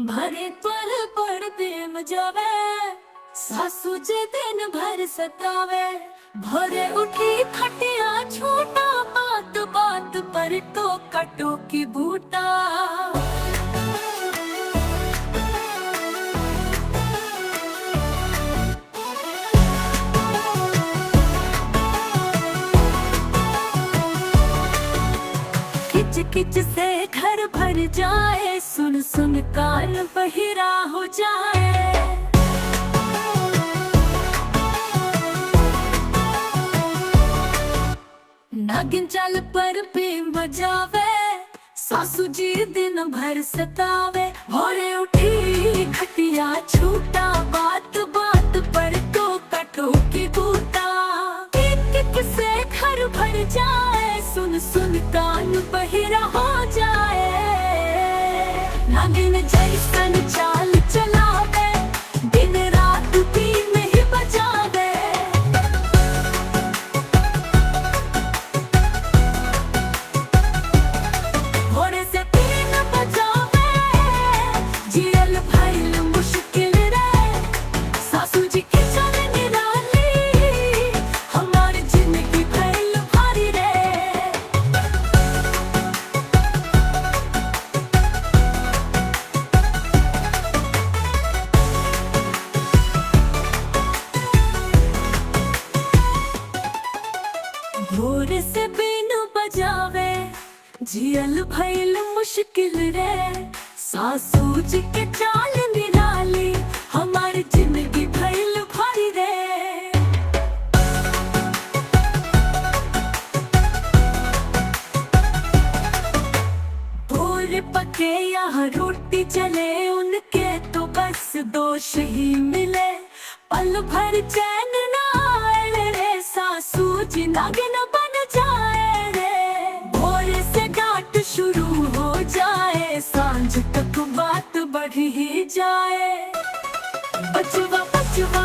भरे पर प्रेम जावे, सासू जे दिन भर सतावे। भोरे उठी खटिया छूटा, बात बात पर टोका टोकी बूटा। किच किच से घर भर जाए, सुन सुन कान बहिरा हो जाए। नागिन चाल पर भी बजावे, सासू जी दिन भर सतावे। भोरे उठी खटिया छूटा, बात बात पर टोका टोकी बूटा। किक से घर भर जाए, सुन सुन कान बहिरा हो जाए। नागिन जैसन चाल चलावे, दिन रात बीन ही बजावे। भोरे से 3 बजावे, जियल भइल मुश्किल रे। सासू जी के चल निराली, हमारी जिंदगी भइल भारी रे। भोर से बीन बजावे, जियल भइल मुश्किल रे। सासू जी के चाल निराली, हमारी जिंदगी भइल भारी रे। भोर पके यहाँ रोटी चले, उनके तो बस दोष ही मिले। पल भर चैन ना आए रे, सासू जी नागिन बन जाए रे। भोर से डांट शुरू हो जाए, सांझ तक बात बढ़ ही जाए। बचवा बचवा